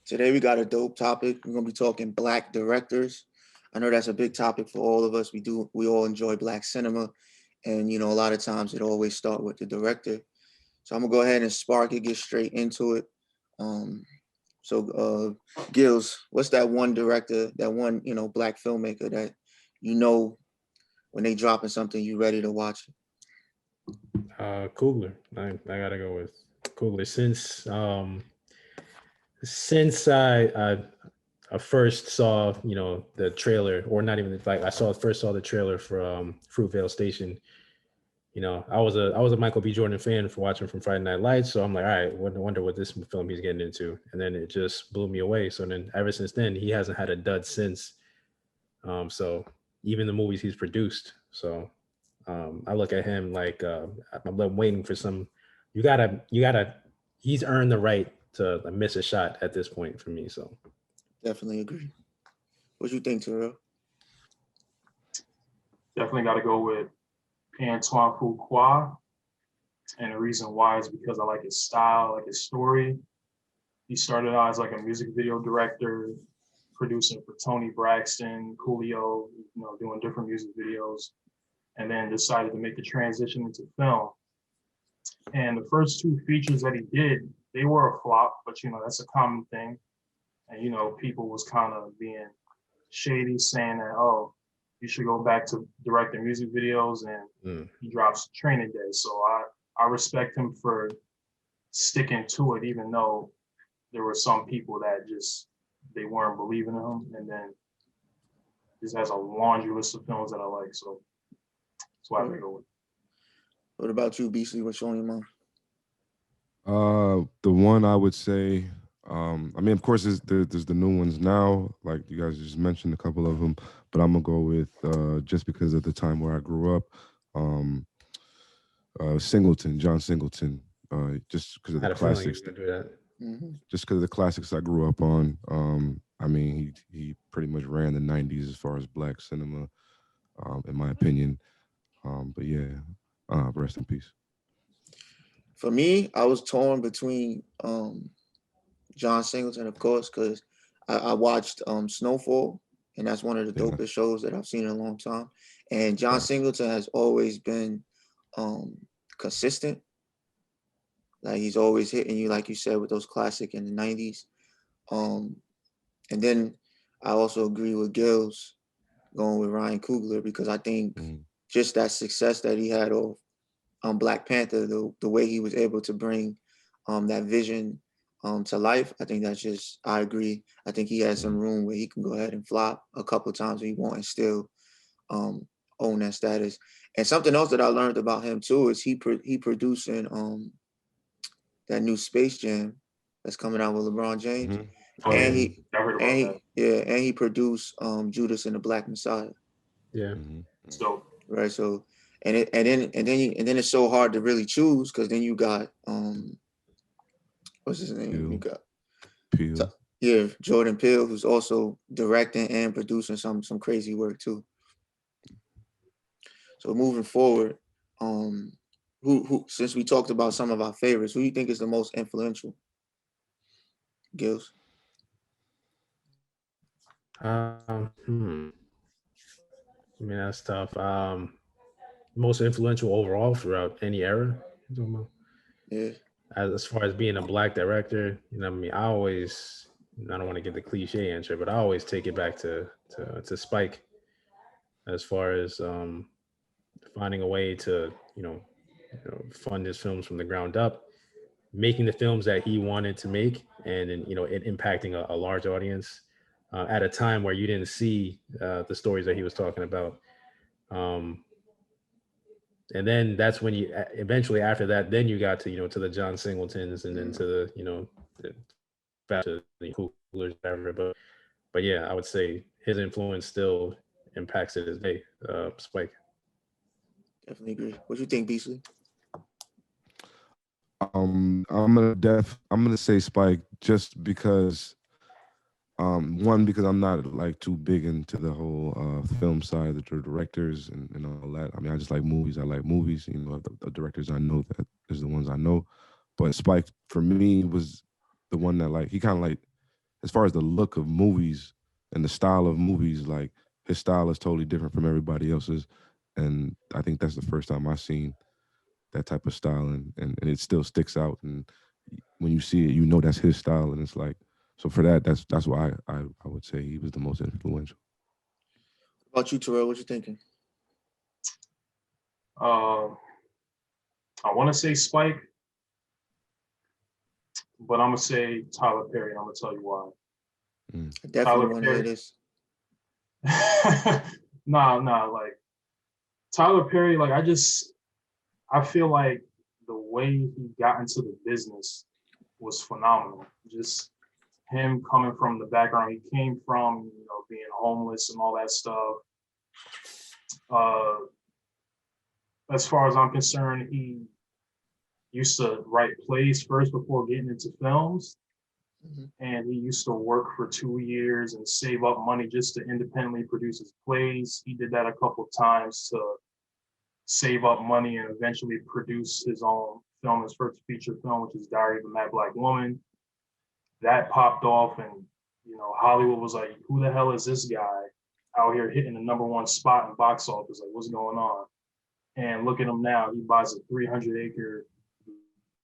Today we got a dope topic. We're gonna be talking Black directors. I know that's a big topic for all of us. We all enjoy Black cinema, and a lot of times it always start with the director. So I'm gonna go ahead and spark it, get straight into it. Um, Gilz, what's that one director, that one Black filmmaker that when they dropping something, you ready to watch it? Coogler. I gotta go with Coogler since I first saw the trailer, or not even like I first saw the trailer for Fruitvale Station. I was a Michael B. Jordan fan for watching from Friday Night Lights, so I'm like, all right, wonder what this film he's getting into, and then it just blew me away. So then ever since then, he hasn't had a dud since. So even the movies he's produced, so I look at him like I'm waiting for some. You gotta. He's earned the right to miss a shot at this point for me. So definitely agree. What you think, Tarell? Definitely got to go with Antoine Fuqua, and the reason why is because I like his style, I like his story. He started out as like a music video director, producing for Tony Braxton, Coolio, doing different music videos, and then decided to make the transition into film. And the first two features that he did, they were a flop, but that's a common thing. And people was kind of being shady, saying that, oh, you should go back to directing music videos, and he drops Training Day. So I respect him for sticking to it, even though there were some people that they weren't believing in him. And then this has a laundry list of films that I like. So that's why I go with. What about you, Beastley? What's on your mind? The one I would say, of course, there's the new ones now. Like you guys just mentioned a couple of them, but I'm gonna go with just because of the time where I grew up, Singleton, John Singleton. Just because of the classics. Just because of the classics I grew up on. He pretty much ran the '90s as far as Black cinema, in my opinion. But yeah, rest in peace. For me, I was torn between John Singleton, of course, because I watched Snowfall, and that's one of the dopest shows that I've seen in a long time. And John Singleton has always been consistent. Like he's always hitting you, like you said, with those classic in the '90s. And then I also agree with Gilz going with Ryan Coogler, because I think just that success that he had on Black Panther, the way he was able to bring that vision to life, I think I agree. I think he has some room where he can go ahead and flop a couple of times if he wants and still own that status. And something else that I learned about him too is he producing that new Space Jam that's coming out with LeBron James. And he produced Judas and the Black Messiah. Yeah. So right. So and then it's so hard to really choose, because then you got what's his name? Peele. You got Peele. Jordan Peele, who's also directing and producing some crazy work too. So moving forward, who since we talked about some of our favorites, who do you think is the most influential? Gilz? That's tough. Most influential overall throughout any era. Yeah. As far as being a Black director, I always, I don't want to get the cliche answer, but I always take it back to Spike, as far as finding a way to fund his films from the ground up, making the films that he wanted to make, and then it impacting a large audience at a time where you didn't see the stories that he was talking about. And then that's when you eventually, after that, then you got to to the John Singletons, and then to the Cooglers, whatever. But yeah, I would say his influence still impacts it as day. Spike. Definitely agree. What do you think, Beastley? I'm gonna say Spike, just because one, because I'm not like too big into the whole film side, the directors and all that. I just like movies. I like movies. The directors I know, that is the ones I know. But Spike for me was the one that he kind of as far as the look of movies and the style of movies, like his style is totally different from everybody else's. And I think that's the first time I've seen that type of style, and it still sticks out. And when you see it, you know that's his style, and it's like, so for that, that's why I would say he was the most influential. What about you, Tarell? What you thinking? I want to say Spike, but I'm gonna say Tyler Perry. And I'm gonna tell you why. I definitely want to hear this. Nah, like Tyler Perry, like I feel like the way he got into the business was phenomenal. Just him coming from the background he came from, you know, being homeless and all that stuff. As far as I'm concerned, he used to write plays first before getting into films. And he used to work for 2 years and save up money just to independently produce his plays. He did that a couple of times to save up money and eventually produce his own film, his first feature film, which is Diary of a Mad Black Woman. That popped off, and you know, Hollywood was like, who the hell is this guy out here hitting the #1 spot in box office? Like, what's going on? And look at him now. He buys a 300-acre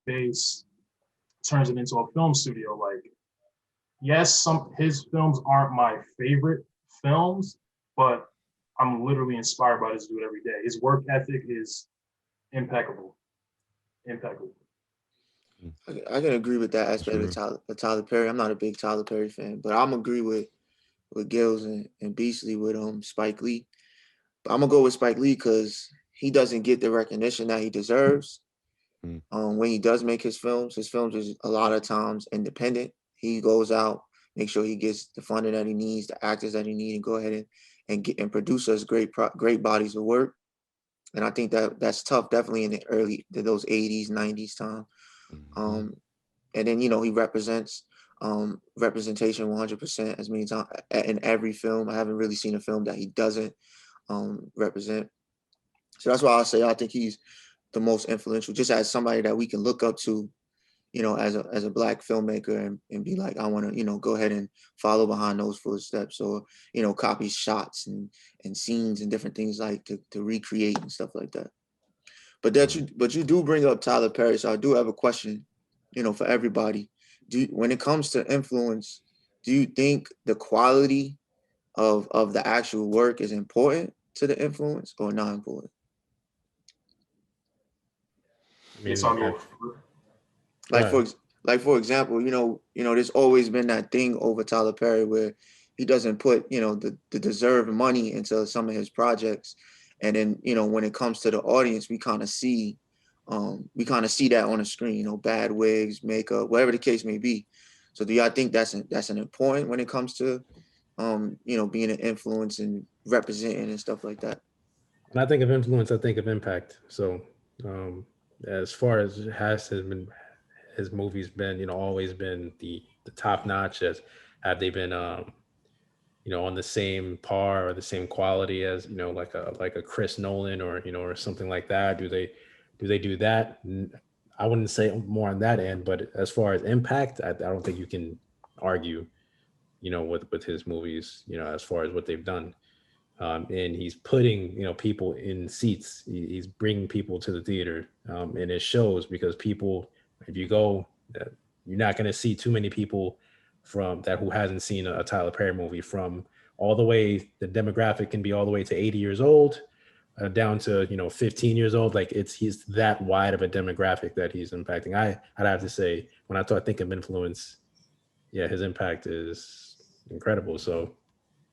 base, turns it into a film studio. Like, yes, his films aren't my favorite films, but I'm literally inspired by this dude every day. His work ethic is impeccable. Impeccable. I can agree with that aspect of Tyler Perry. I'm not a big Tyler Perry fan, but I'm agree with Gilz and Beastley with Spike Lee. But I'm gonna go with Spike Lee because he doesn't get the recognition that he deserves. When he does make his films is a lot of times independent. He goes out, make sure he gets the funding that he needs, the actors that he needs, and go ahead and produce us great bodies of work. And I think that's tough, definitely in the early those 80s, 90s time. And then, you know, he represents representation 100% as many times in every film. I haven't really seen a film that he doesn't represent. So that's why I think he's the most influential, just as somebody that we can look up to, you know, as a Black filmmaker and be like, I want to, you know, go ahead and follow behind those footsteps, or, you know, copy shots and scenes and different things like to recreate and stuff like that. But you do bring up Tyler Perry, so I do have a question, you know, for everybody. When it comes to influence, do you think the quality of the actual work is important to the influence or not important? I mean, for example, you know, there's always been that thing over Tyler Perry where he doesn't put, you know, the deserved money into some of his projects. And then, you know, when it comes to the audience, we kind of see that on the screen, you know, bad wigs, makeup, whatever the case may be. So do y'all think that's an important when it comes to, you know, being an influence and representing and stuff like that? When I think of influence, I think of impact. So as far as his movies been, you know, always been the top notch. As have they been, you know, on the same par or the same quality as, you know, like a Chris Nolan or, you know, or something like that? Do they do that? I wouldn't say more on that end, but as far as impact, I don't think you can argue, you know, with his movies, you know, as far as what they've done. And he's putting, you know, people in seats. He's bringing people to the theater, and it shows, because people, if you go, you're not going to see too many people from that who hasn't seen a Tyler Perry movie, from all the way, the demographic can be all the way to 80 years old, down to, you know, 15 years old. Like he's that wide of a demographic that he's impacting. I'd have to say, when I think of influence, yeah, his impact is incredible. So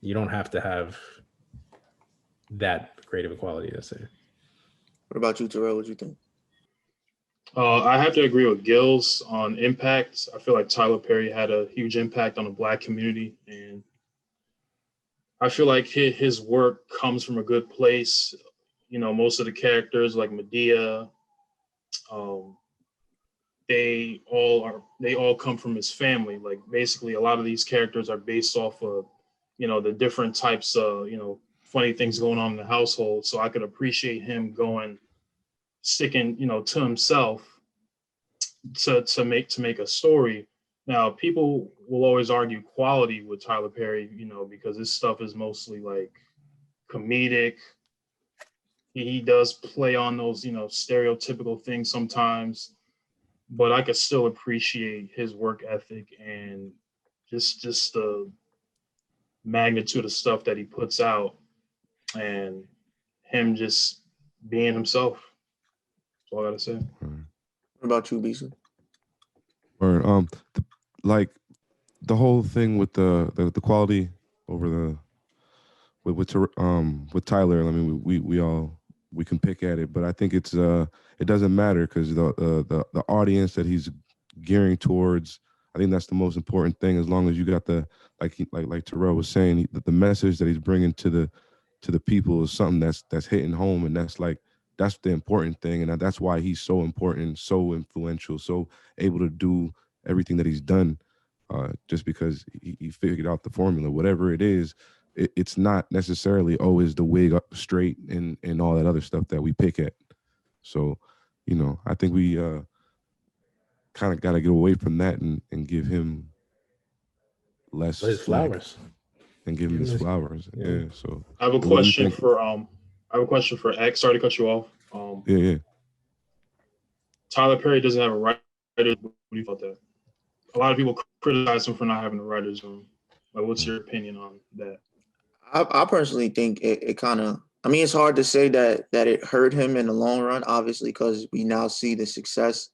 you don't have to have that creative equality, I say. What about you, Tarell? What do you think? I have to agree with Gilz on impact. I feel like Tyler Perry had a huge impact on the Black community, and I feel like his work comes from a good place. You know, most of the characters like Medea, they all come from his family. Like, basically, a lot of these characters are based off of, you know, the different types of, you know, funny things going on in the household. So I could appreciate him sticking, you know, to himself to make a story. Now, people will always argue quality with Tyler Perry, because his stuff is mostly like comedic. He does play on those, stereotypical things sometimes, but I could still appreciate his work ethic and just the magnitude of stuff that he puts out and him just being himself. That's all I gotta say. What about you, Beastley? Or like the whole thing with the quality over the with Tyler. I mean, we can pick at it, but I think it doesn't matter because the audience that he's gearing towards, I think that's the most important thing. As long as you got the like Tarell was saying, that the message that he's bringing to the people is something that's hitting home, and that's the important thing, and that's why he's so important, so influential, so able to do everything that he's done, just because he figured out the formula, whatever it is. It's not necessarily always the wig up straight and all that other stuff that we pick at. So, I think we kind of got to get away from that and give him less his flowers and give him his flowers. Yeah. So I have a question for X. Sorry to cut you off. Yeah. Tyler Perry doesn't have a writer. What do you about that? A lot of people criticize him for not having a writer's room. Like, what's your opinion on that? I personally think it kind of, I mean, it's hard to say that it hurt him in the long run, obviously, because we now see the success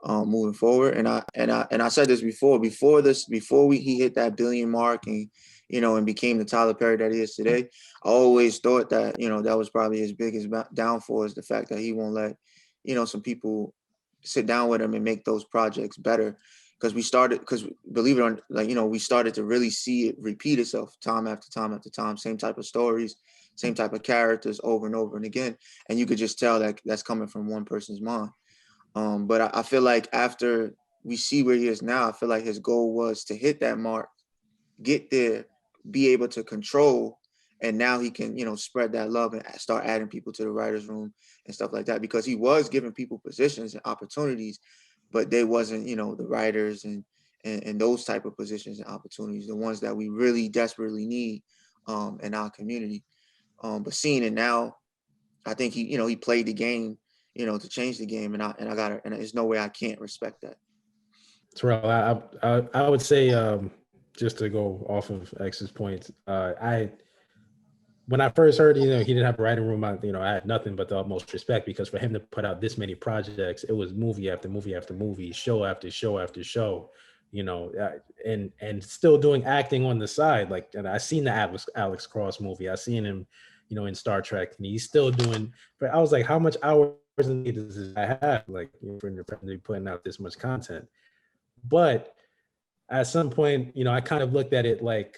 moving forward. And I said this before he hit that billion mark and, and became the Tyler Perry that he is today. I always thought that, that was probably his biggest downfall, is the fact that he won't let, some people sit down with him and make those projects better. Because believe it or not, we started to really see it repeat itself time after time after time, same type of stories, same type of characters over and over and again. And you could just tell that that's coming from one person's mind. But I feel like after we see where he is now, I feel like his goal was to hit that mark, get there, be able to control, and now he can, spread that love and start adding people to the writer's room and stuff like that, because he was giving people positions and opportunities, but they wasn't, the writers and those type of positions and opportunities, the ones that we really desperately need in our community. But seeing it now, I think he played the game, to change the game, and there's no way I can't respect that. Terrell, I would say, just to go off of X's points, when I first heard, he didn't have a writing room, I had nothing but the utmost respect, because for him to put out this many projects, it was movie after movie after movie, show after show after show, and still doing acting on the side. Like, and I seen the Alex Cross movie, I seen him, in Star Trek, and he's still doing. But I was like, how much hours does this guy have? Like, for independently putting out this much content. But at some point, I kind of looked at it like.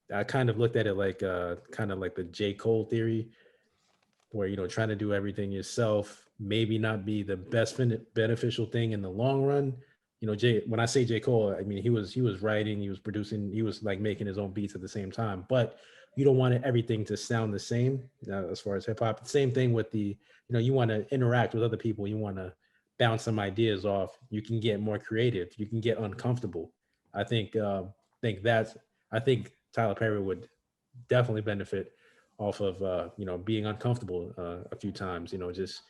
Kind of like the J. Cole theory, where, trying to do everything yourself maybe not be the best beneficial thing in the long run. When I say J. Cole, I mean, he was writing, he was producing, he was like making his own beats at the same time, but you don't want everything to sound the same as far as hip hop. Same thing with you want to interact with other people. You want to bounce some ideas off. You can get more creative. You can get uncomfortable. I think Tyler Perry would definitely benefit off of, being uncomfortable a few times, just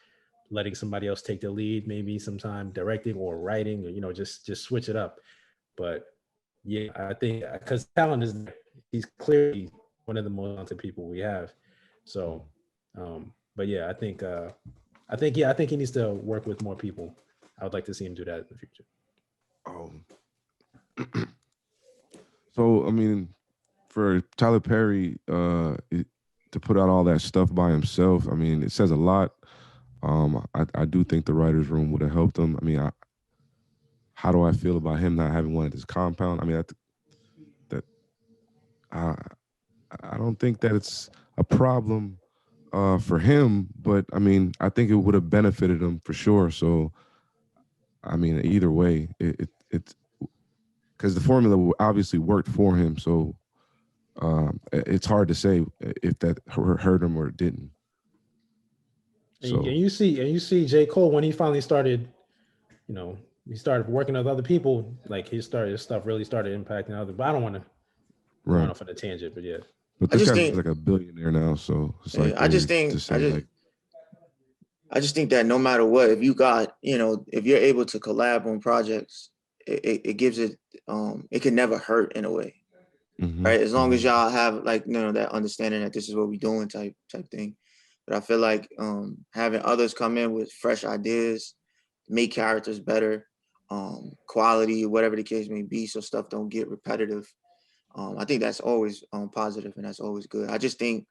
letting somebody else take the lead, maybe sometime directing or writing, or, just switch it up. But yeah, I think because talent he's clearly one of the most talented people we have. So, but yeah, I think he needs to work with more people. I would like to see him do that in the future. So, I mean, for Tyler Perry to put out all that stuff by himself, I mean, it says a lot. I do think the writer's room would have helped him. I mean, how do I feel about him not having one at his compound? I mean, I don't think that it's a problem for him, but I mean, I think it would have benefited him for sure. So, I mean, either way, it's because the formula obviously worked for him. So it's hard to say if that hurt him or it didn't. So. And you see J. Cole when he finally started, he started working with other people, like his stuff really started impacting others. But I don't want to run off on a tangent, but yeah. But this guy's like a billionaire now, so it's like I just think that no matter what, if you got, if you're able to collab on projects, it gives it, it can never hurt in a way, right? As long as y'all have like, that understanding that this is what we're doing type thing. But I feel like having others come in with fresh ideas, make characters better, quality, whatever the case may be, so stuff don't get repetitive. I think that's always positive, and that's always good. I just think,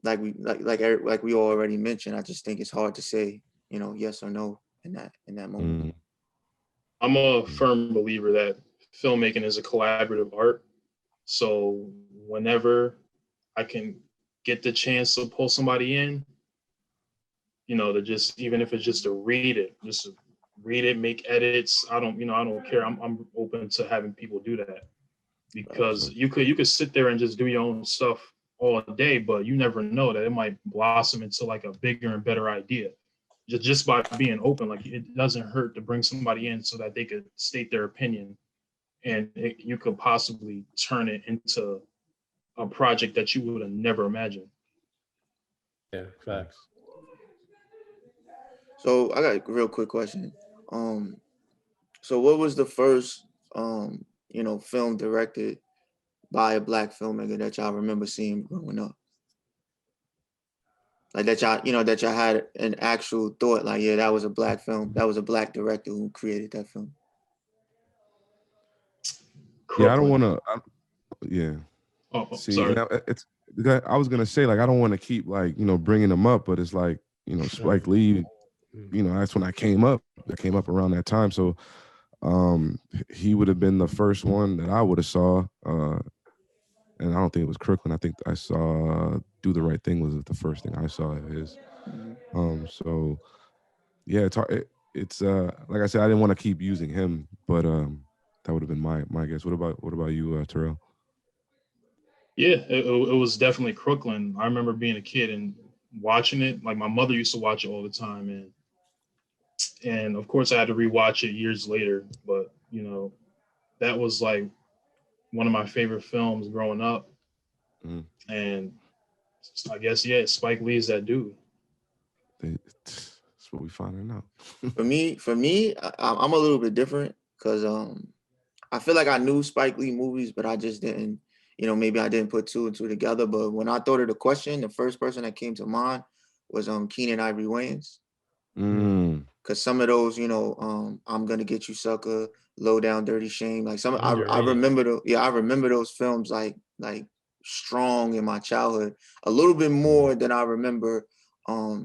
like we already mentioned, I just think it's hard to say, yes or no in that moment. I'm a firm believer that filmmaking is a collaborative art. So whenever I can get the chance to pull somebody in, to just, even if it's just to read it, make edits. I don't care. I'm open to having people do that, because you could sit there and just do your own stuff all day, but you never know that it might blossom into like a bigger and better idea. Just by being open, like it doesn't hurt to bring somebody in so that they could state their opinion, and you could possibly turn it into a project that you would have never imagined. Yeah, facts. So I got a real quick question. So what was the first, film directed by a Black filmmaker that y'all remember seeing growing up? Like that y'all had an actual thought, like, yeah, that was a Black film. That was a Black director who created that film. Yeah, I don't want to. Yeah. See, sorry. I was gonna say, like, I don't want to keep like bringing them up, but it's like Spike Lee. That's when I came up. I came up around that time, so he would have been the first one that I would have saw. And I don't think it was Crooklyn. I think I saw Do the Right Thing was the first thing I saw of his. So yeah, it's hard. It's like I said, I didn't want to keep using him, but that would have been my guess. What about you, Tarell? Yeah, it was definitely Crooklyn. I remember being a kid and watching it. Like my mother used to watch it all the time, and of course I had to rewatch it years later. But that was like one of my favorite films growing up. And I guess Spike Lee is that dude. That's what we finding out. For me, I'm a little bit different, because I feel like I knew Spike Lee movies, but I just didn't, maybe I didn't put two and two together. But when I thought of the question, the first person that came to mind was Keenan Ivory Wayans. Because some of those, I'm Gonna Get You Sucker, Low Down Dirty Shame, like I remember those films like strong in my childhood, a little bit more than I remember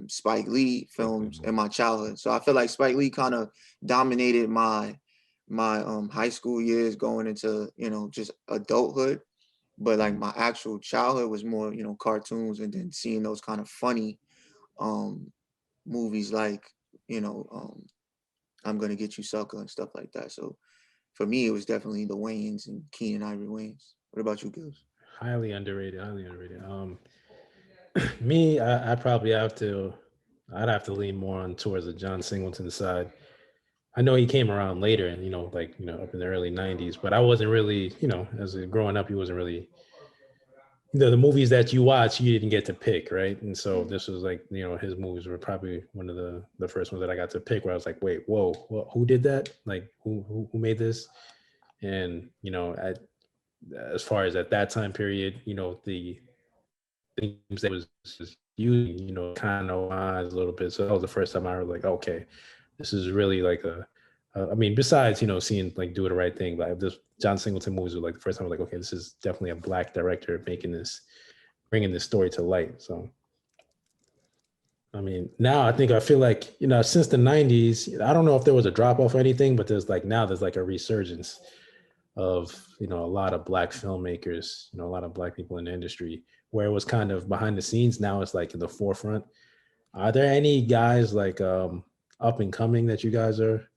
Spike Lee films in my childhood. So I feel like Spike Lee kind of dominated my high school years going into just adulthood, but like my actual childhood was more cartoons, and then seeing those kind of funny movies like I'm Gonna Get You Sucker and stuff like that. So for me, it was definitely the Wayans and Keenan Ivory Wayans. What about you, Gilz? Highly underrated. Me, I'd have to lean more on towards the John Singleton side. I know he came around later, and up in the early 90s, but I wasn't really, as growing up, he wasn't really, the movies that you watch, you didn't get to pick, right? And so this was like, his movies were probably one of the first ones that I got to pick, where I was like, wait, whoa, who did that? Like, who made this? And as far as at that time period, the things that was using, kind of eyes a little bit. So that was the first time I was like, okay, this is really like besides, seeing like Do the Right Thing, but this John Singleton movies were like the first time I was like, okay, this is definitely a Black director bringing this story to light. So, now I feel like, since the 90s, I don't know if there was a drop off or anything, but there's like a resurgence of, a lot of Black filmmakers, a lot of Black people in the industry, where it was kind of behind the scenes. Now it's like in the forefront. Are there any guys like up and coming that you guys are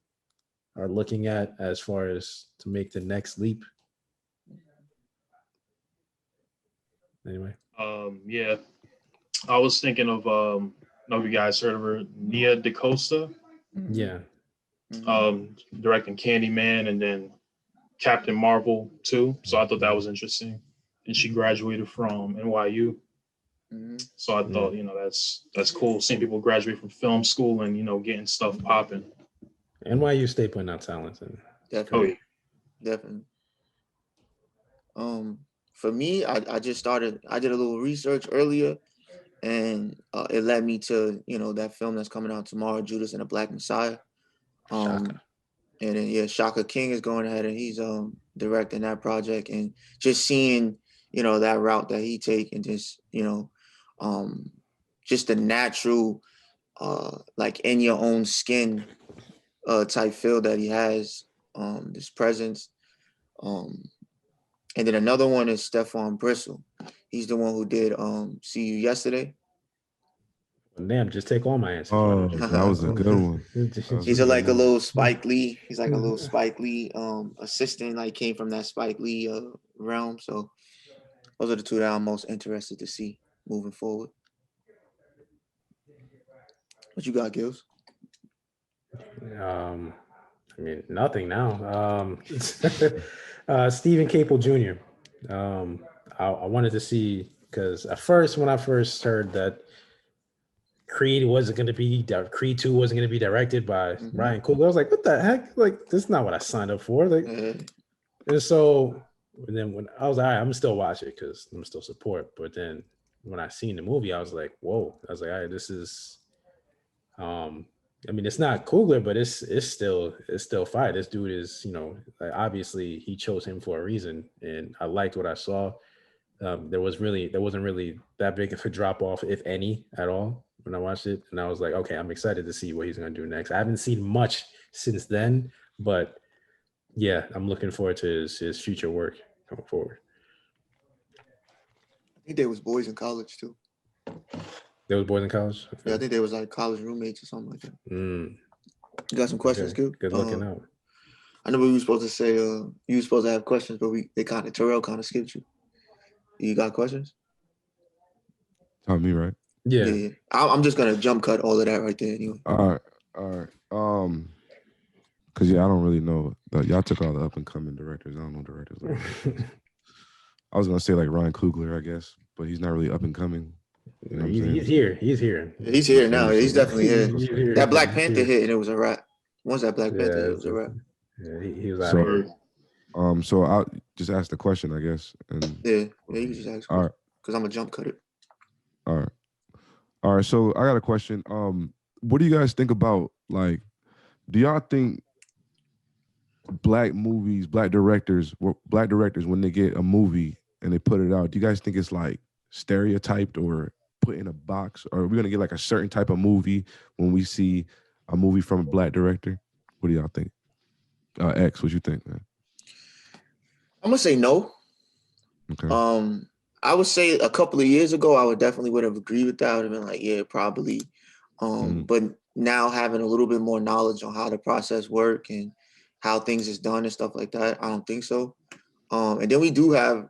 looking at as far as to make the next leap? Anyway. Yeah. I was thinking of, know if you guys heard of her, Nia DaCosta. Yeah. directing Candyman and then Captain Marvel too. So I thought that was interesting. And she graduated from NYU. So I thought, that's cool. Seeing people graduate from film school and, getting stuff popping. NYU stay putting out talent. Definitely. Definitely. For me, I just started, I did a little research earlier, and it led me to, that film that's coming out tomorrow, Judas and the Black Messiah. Shaka. And then, Shaka King is going ahead and he's directing that project, and just seeing, that route that he take, and just, just the natural, like in your own skin type feel that he has, this presence. And then another one is Stephon Bristle. He's the one who did See You Yesterday. Damn, just take all my answers. Oh, that was a good one. He's like a little Spike Lee. He's like a little Spike Lee assistant, like came from that Spike Lee realm. So those are the two that I'm most interested to see moving forward. What you got, Gilz? I mean, nothing now. Stephen Caple Jr. I wanted to see, because at first, when I first heard that Creed 2 wasn't going to be directed by Ryan Coogler, I was like, what the heck? Like, this is not what I signed up for. Like, and so, and then when I was like, all right, I'm still watch it because I'm still support. But then when I seen the movie, I was like, whoa. I was like, all right, this is, I mean, it's not Coogler, but it's still fire. This dude is, like, obviously he chose him for a reason, and I liked what I saw. There wasn't really that big of a drop off, if any, at all when I watched it, and I was like, okay, I'm excited to see what he's gonna do next. I haven't seen much since then, but yeah, I'm looking forward to his future work going forward. I think they was boys in college too. There was boys in college? Okay. Yeah, I think they was like college roommates or something like that. You got some questions, okay. Good looking out. I know we were supposed to say you were supposed to have questions, but Tarell kind of skipped you. You got questions? Tell me, right? Yeah. I'm just gonna jump cut all of that right there anyway. All right. Cause I don't really know. Y'all took all the up and coming directors. I don't know directors. I was gonna say like Ryan Coogler, I guess, but he's not really up and coming. You know what I'm saying? He's here. Yeah, he's here now. He's definitely here. He's here. That Black Panther hit and it was a wrap. Once that Black Panther hit, it was a wrap. Yeah, he was out of here. So I'll just ask the question, I guess. And yeah, you can just ask. All right. Because I'm a jump cutter. All right. So I got a question. What do you guys think about, like, do y'all think black directors, when they get a movie and they put it out, do you guys think it's like stereotyped or put in a box, or are we gonna get like a certain type of movie when we see a movie from a black director? What do y'all think? X, what you think, man? I'm gonna say no. Okay. I would say a couple of years ago, I would have agreed with that. I would have been like, yeah, probably. But now having a little bit more knowledge on how the process work and how things is done and stuff like that, I don't think so. And then we do have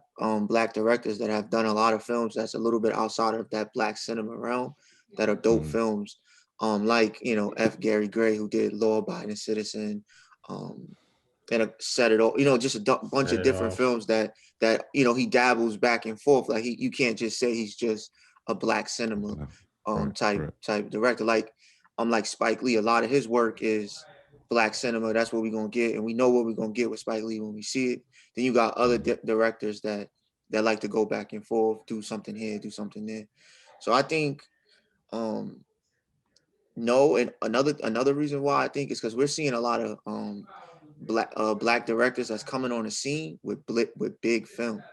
black directors that have done a lot of films that's a little bit outside of that black cinema realm that are dope films. Like, F. Gary Gray, who did Law Abiding Citizen, and Set It All, just a bunch of different films that he dabbles back and forth. Like you can't just say he's just a black cinema type director. Like Spike Lee, a lot of his work is black cinema. That's what we're gonna get, and we know what we're gonna get with Spike Lee when we see it. Then you got other directors that like to go back and forth, do something here, do something there. So I think no, and another reason why I think is because we're seeing a lot of black directors that's coming on the scene with big films,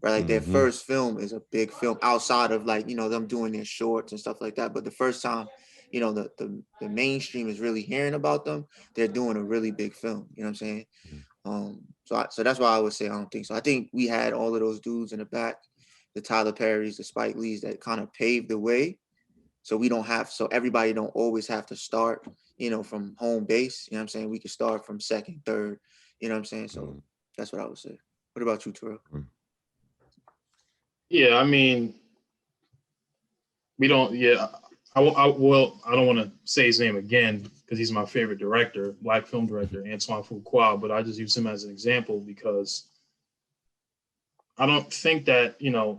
right? Like their first film is a big film outside of like, them doing their shorts and stuff like that. But the first time, the mainstream is really hearing about them, they're doing a really big film. You know what I'm saying? So that's why I would say I don't think so. I think we had all of those dudes in the back, the Tyler Perrys, the Spike Lees, that kind of paved the way. So everybody don't always have to start, from home base. You know what I'm saying? We could start from second, third. You know what I'm saying? So that's what I would say. What about you, Tarell? Yeah, I mean, we don't. Yeah, Well, I don't want to say his name again because he's my favorite director, black film director, Antoine Fuqua, but I just use him as an example because I don't think that, in a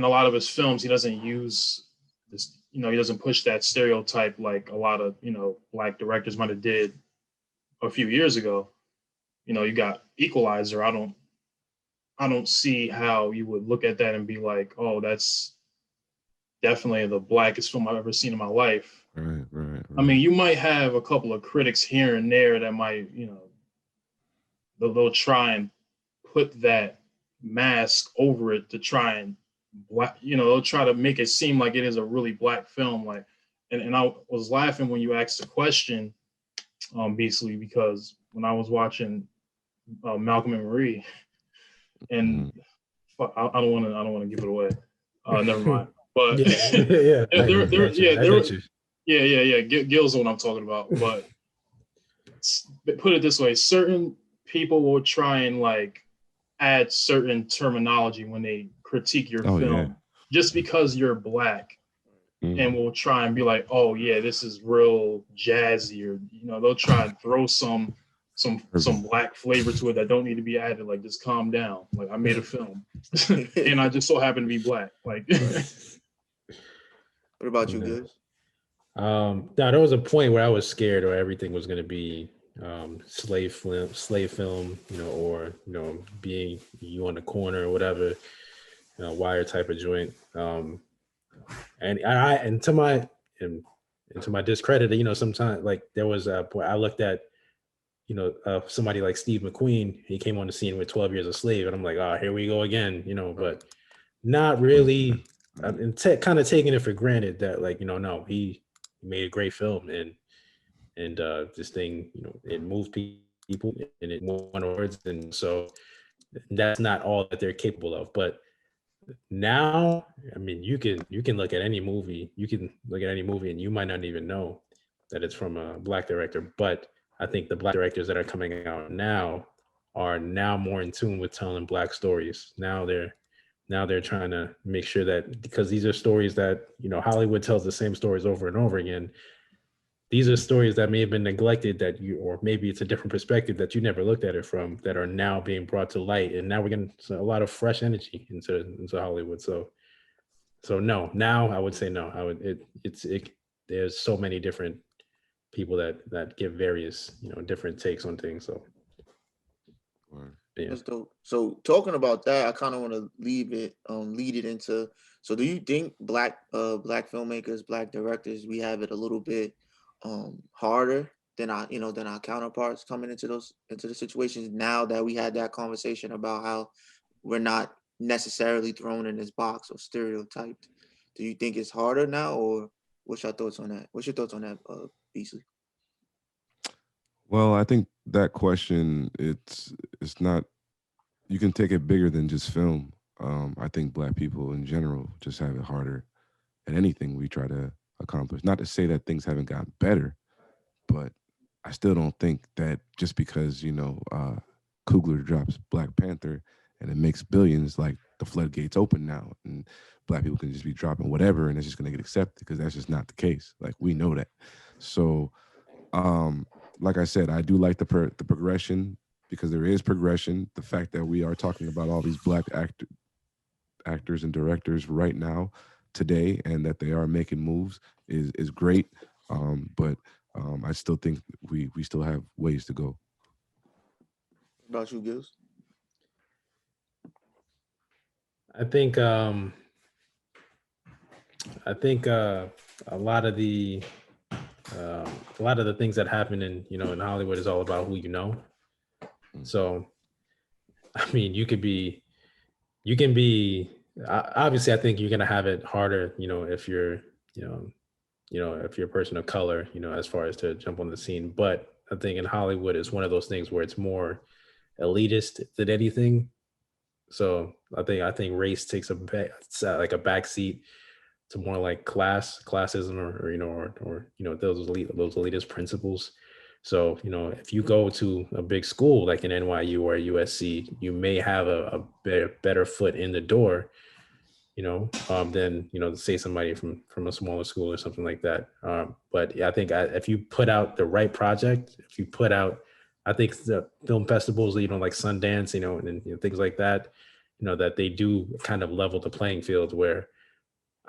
lot of his films, he doesn't use this, he doesn't push that stereotype like a lot of, black directors might have did a few years ago. You got Equalizer. I don't see how you would look at that and be like, oh, that's definitely the blackest film I've ever seen in my life. Right. I mean, you might have a couple of critics here and there that might, they'll try and put that mask over it to try and they'll try to make it seem like it is a really black film. Like, and I was laughing when you asked the question, Beastley, because when I was watching Malcolm and Marie, and I don't want to give it away. Never mind. But yeah, Gilz is what I'm talking about. But put it this way: certain people will try and like add certain terminology when they critique your film, just because you're black, and will try and be like, "Oh yeah, this is real jazzy," or they'll try and throw some black flavor to it that don't need to be added. Like, just calm down. Like, I made a film, and I just so happen to be black. Like. What about you, Gilz? Now there was a point where I was scared, or everything was going to be slave film, or being you on the corner or whatever, wire type of joint. And to my discredit, sometimes like there was a point I looked at, somebody like Steve McQueen. He came on the scene with 12 Years a Slave, and I'm like, oh, here we go again, but not really. And kind of taking it for granted that, like, no, he made a great film, and this thing, it moved people and it won awards, and so that's not all that they're capable of. But now, I mean, you can look at any movie, and you might not even know that it's from a black director. But I think the black directors that are coming out now are now more in tune with telling black stories. Now they're trying to make sure that, because these are stories that, Hollywood tells the same stories over and over again. These are stories that may have been neglected, or maybe it's a different perspective that you never looked at it from, that are now being brought to light. And now we're getting a lot of fresh energy into Hollywood. So no, now I would say no. There's so many different people that give various, different takes on things. So. Yeah. So talking about that, I kind of want to lead it into. So do you think black filmmakers, black directors, we have it a little bit harder than our counterparts coming into the situations now that we had that conversation about how we're not necessarily thrown in this box or stereotyped? Do you think it's harder now, or what's your thoughts on that, Beastley? Well, I think that question, it's not, you can take it bigger than just film. I think black people in general just have it harder at anything we try to accomplish. Not to say that things haven't gotten better, but I still don't think that just because, Coogler drops Black Panther and it makes billions, like the floodgates open now and black people can just be dropping whatever and it's just going to get accepted, because that's just not the case. Like, we know that. So, like I said, I do like the progression, because there is progression. The fact that we are talking about all these black actors and directors right now, today, and that they are making moves is great. But I still think we still have ways to go. What about you, Gilz? I think a lot of the things that happen in Hollywood is all about who you know. So, I mean, you can be obviously, I think you're gonna have it harder, if you're if you're a person of color, as far as to jump on the scene. But I think in Hollywood, it's one of those things where it's more elitist than anything. So I think race takes a backseat to more like classism, or those elitist principles. So, if you go to a big school like an NYU or a USC, you may have a better foot in the door than, say somebody from a smaller school or something like that. But yeah, I think if you put out the right project, I think the film festivals, like Sundance, and things like that, that they do kind of level the playing field where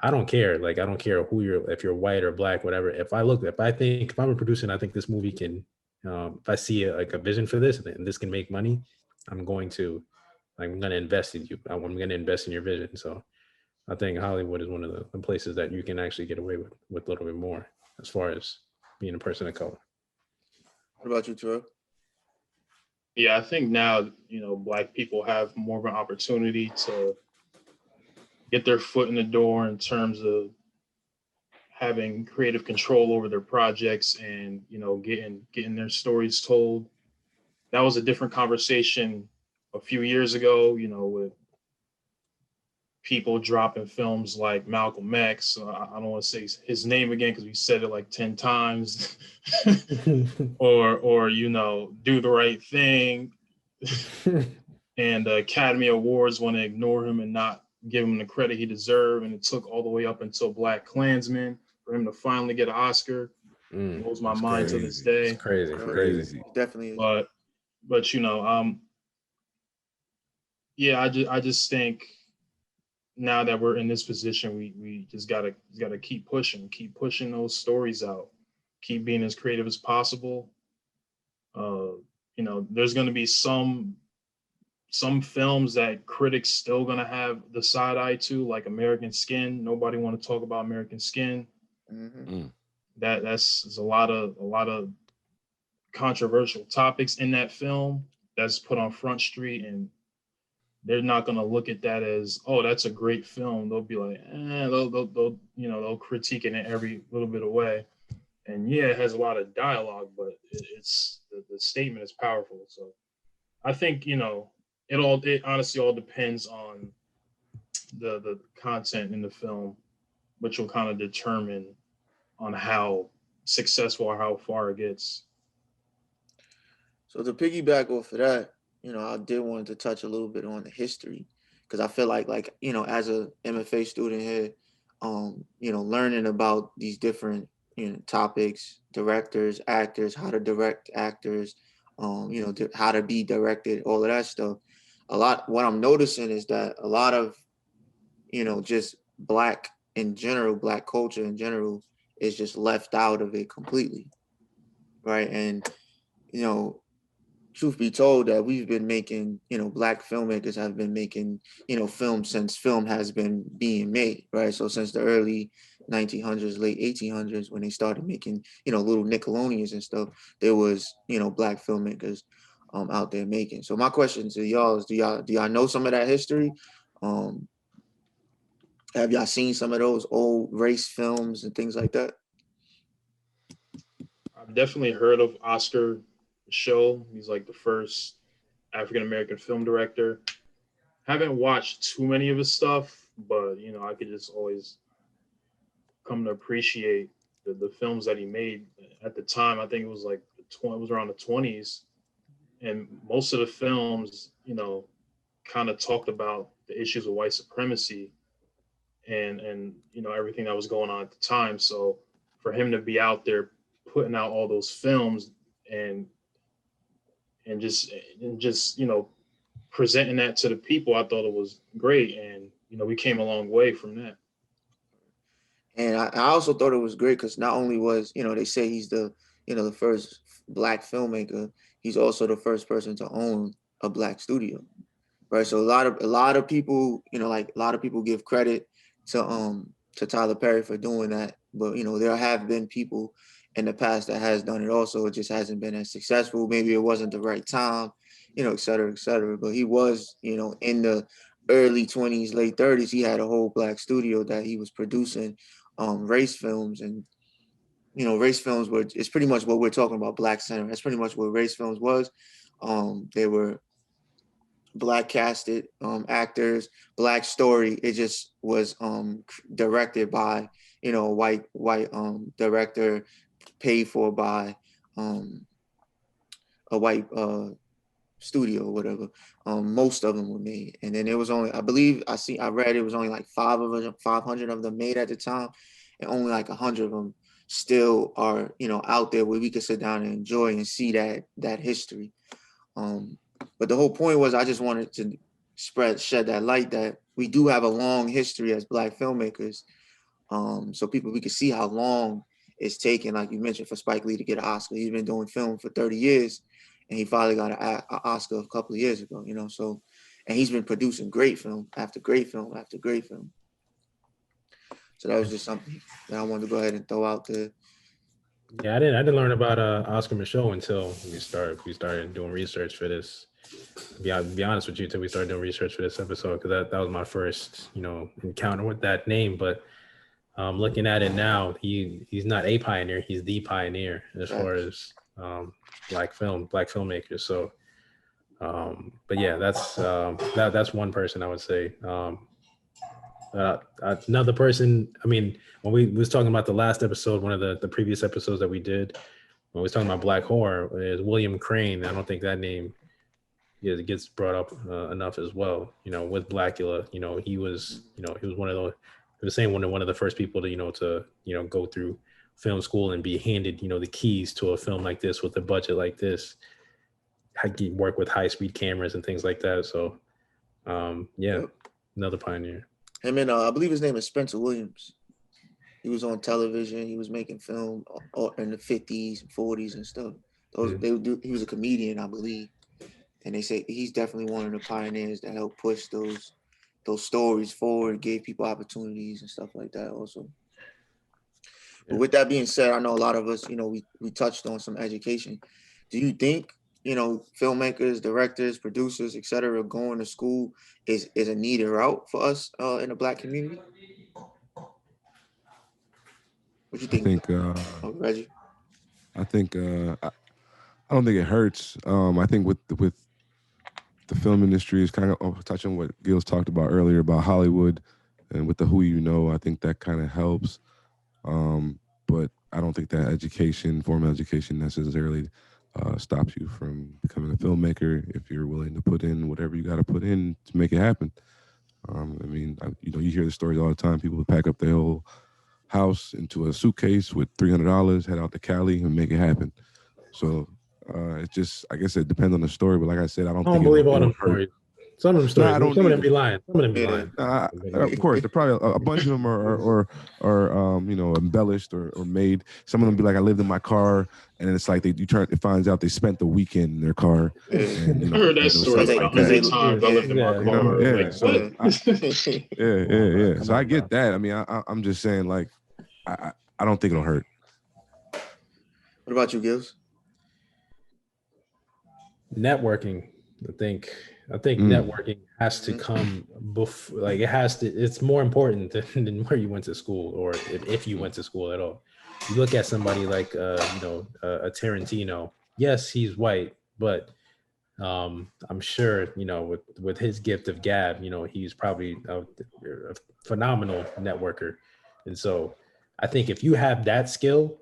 I don't care. Like, I don't care if you're white or black, whatever. If I'm a producer and I think this movie can, if I see a vision for this and this can make money, I'm going to invest in you. I'm going to invest in your vision. So I think Hollywood is one of the places that you can actually get away with a little bit more as far as being a person of color. What about you, Tarell? Yeah, I think now, Black people have more of an opportunity to get their foot in the door in terms of having creative control over their projects and, getting their stories told. That was a different conversation a few years ago, with people dropping films like Malcolm X. I don't want to say his name again because we said it like 10 times. or Do the Right Thing. And the Academy Awards want to ignore him and not give him the credit he deserved. And it took all the way up until Black Klansman for him to finally get an Oscar. Blows my mind to this day. It's crazy. Definitely. But I just think now that we're in this position, we just gotta keep pushing those stories out, keep being as creative as possible. There's gonna be some films that critics still gonna have the side eye to, like American Skin. Nobody want to talk about American Skin. Mm-hmm. That's a lot of controversial topics in that film that's put on Front Street, and they're not going to look at that as, oh, that's a great film. They'll be like, they'll critique it in every little bit of way. And yeah, it has a lot of dialogue, but it's the statement is powerful. So I think, it honestly all depends on the content in the film, which will kind of determine on how successful or how far it gets. So to piggyback off of that, I did want to touch a little bit on the history, because I feel like as a MFA student here, learning about these different topics, directors, actors, how to direct actors, how to be directed, all of that stuff. What I'm noticing is that a lot of just Black culture in general is just left out of it completely, right? And truth be told, that we've been making, Black filmmakers have been making, film since film has been being made, right? So since the early 1900s, late 1800s, when they started making, little Nickelodeons and stuff, there was, Black filmmakers out there making. So my question to y'all is, do y'all know some of that history? Have y'all seen some of those old race films and things like that? I've definitely heard of Oscar Show. He's like the first African-American film director. Haven't watched too many of his stuff, but I could just always come to appreciate the films that he made at the time. I think it was like it was around the 20s, and most of the films, kind of talked about the issues of white supremacy and everything that was going on at the time. So for him to be out there putting out all those films and just presenting that to the people, I thought it was great. And we came a long way from that. And I also thought it was great because not only was, they say he's the first Black filmmaker, he's also the first person to own a Black studio, right? So a lot of people, a lot of people give credit to Tyler Perry for doing that, but there have been people in the past that has done it also. It just hasn't been as successful. Maybe it wasn't the right time, et cetera, et cetera. But he was, in the early 20s, late 30s, he had a whole Black studio that he was producing race films. And race films it's pretty much what we're talking about, Black Center. That's pretty much what race films was. They were Black casted actors, Black story. It just was directed by a white director, paid for by a white studio or whatever. Most of them were made, and then it was only, I read it was only like 500 of them made at the time, and only like 100 of them still are, you know, out there where we could sit down and enjoy and see that history. But the whole point was I just wanted to shed that light that we do have a long history as Black filmmakers, so we could see how long it's taken, like you mentioned, for Spike Lee to get an Oscar. He's been doing film for 30 years, and he finally got an Oscar a couple of years ago, you know. So, and he's been producing great film after great film after great film. So that was just something that I wanted to go ahead and throw out there. Yeah, I didn't learn about Oscar Michaud until we started doing research for this. Be honest with you, until we started doing research for this episode, because that was my first, you know, encounter with that name. But looking at it now, he's not a pioneer, he's the pioneer as far as black filmmakers. So, but yeah, that's one person I would say. Another person, I mean, when we was talking about the last episode, one of the previous episodes that we did, when we was talking about Black horror, is William Crane. I don't think that name gets brought up enough as well. You know, with Blackula, you know, he was one of the first people to go through film school and be handed, you know, the keys to a film like this with a budget like this, work with high-speed cameras and things like that. So, another pioneer. Him and I believe his name is Spencer Williams. He was on television. He was making film in the 50s and 40s and stuff. He was a comedian, I believe. And they say he's definitely one of the pioneers that helped push those stories forward, gave people opportunities and stuff like that also. But with that being said, I know a lot of us, you know, we touched on some education. Do you think, you know, filmmakers, directors, producers, etc., going to school is a needed route for us in the Black community? What do you think? Reggie? I think I don't think it hurts. I think with the film industry is kind of touching what Gilz talked about earlier about Hollywood and with the who you know. I think that kind of helps. But I don't think that formal education necessarily stops you from becoming a filmmaker if you're willing to put in whatever you got to put in to make it happen. I mean, you hear the stories all the time. People pack up their whole house into a suitcase with $300, head out to Cali and make it happen. So it's just, I guess it depends on the story. But like I said, I don't believe all them stories. Some of them stories. Some of them be lying. Of course, they're probably a bunch of them are embellished or made. Some of them be like, I lived in my car, and it's like it finds out they spent the weekend in their car. And, I heard that story like 100 times. I lived in my car. So I get that. I mean, I'm just saying, like, I don't think it'll hurt. What about you, Gilz? Networking. I think networking has to come before, like it's more important than where you went to school, or if you went to school at all. You look at somebody like a Tarantino. Yes, he's white, but I'm sure, you know, with his gift of gab, you know, he's probably a phenomenal networker. And so I think if you have that skill,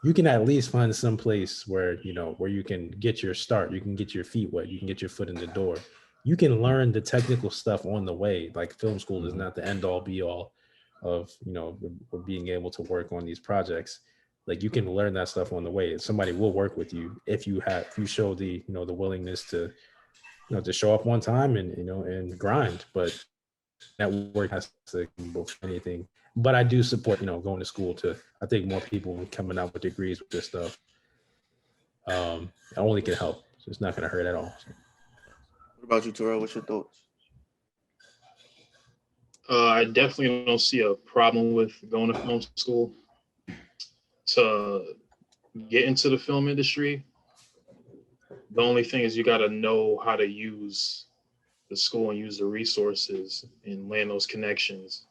you can at least find some place where you can get your start, you can get your feet wet, you can get your foot in the door. You can learn the technical stuff on the way. Like, film school is not the end all be all of, you know, being able to work on these projects. Like, you can learn that stuff on the way. Somebody will work with you if you show the, you know, the willingness to, you know, to show up one time and grind. But that work has to come before anything. But I do support, you know, going to school too. I think more people coming out with degrees with this stuff only can help. So it's not going to hurt at all. So. What about you, Tarell? What's your thoughts? I definitely don't see a problem with going to film school. To get into the film industry, the only thing is you got to know how to use the school and use the resources and land those connections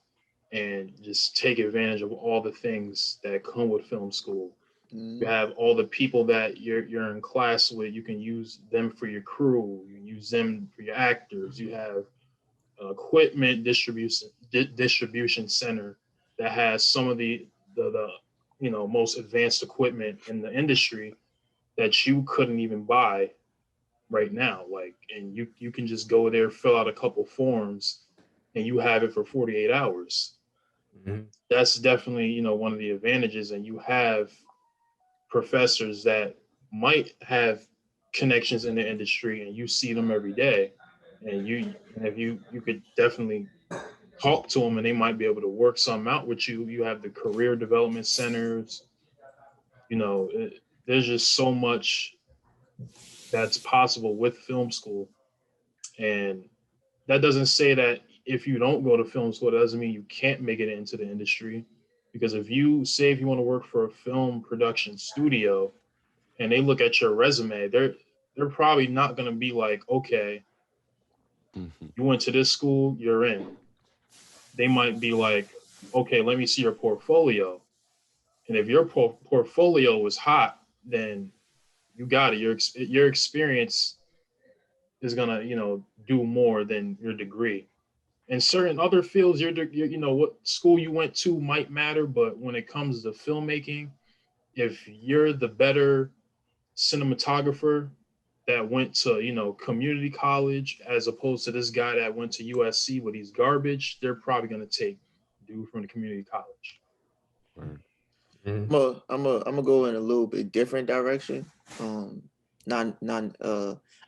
and just take advantage of all the things that come with film school. You have all the people that you're in class with. You can use them for your crew. You can use them for your actors. You have equipment distribution center that has some of the you know, most advanced equipment in the industry that you couldn't even buy right now. Like, and you can just go there, fill out a couple forms, and you have it for 48 hours. Mhm. That's definitely, one of the advantages. And you have professors that might have connections in the industry, and you see them every day. And if you could definitely talk to them, and they might be able to work something out with you. You have the career development centers. There's just so much that's possible with film school. And that doesn't say that if you don't go to film school, that doesn't mean you can't make it into the industry. Because if you want to work for a film production studio and they look at your resume, they're probably not going to be like, okay, Mhm. you went to this school, you're in. They might be like, okay, let me see your portfolio. And if your portfolio is hot, then you got it. Your experience is gonna, do more than your degree. In certain other fields, what school you went to might matter, but when it comes to filmmaking, if you're the better cinematographer that went to, community college as opposed to this guy that went to USC but he's garbage, they're probably gonna take dude from the community college. Right. Mhm. I'm gonna go in a little bit different direction. Not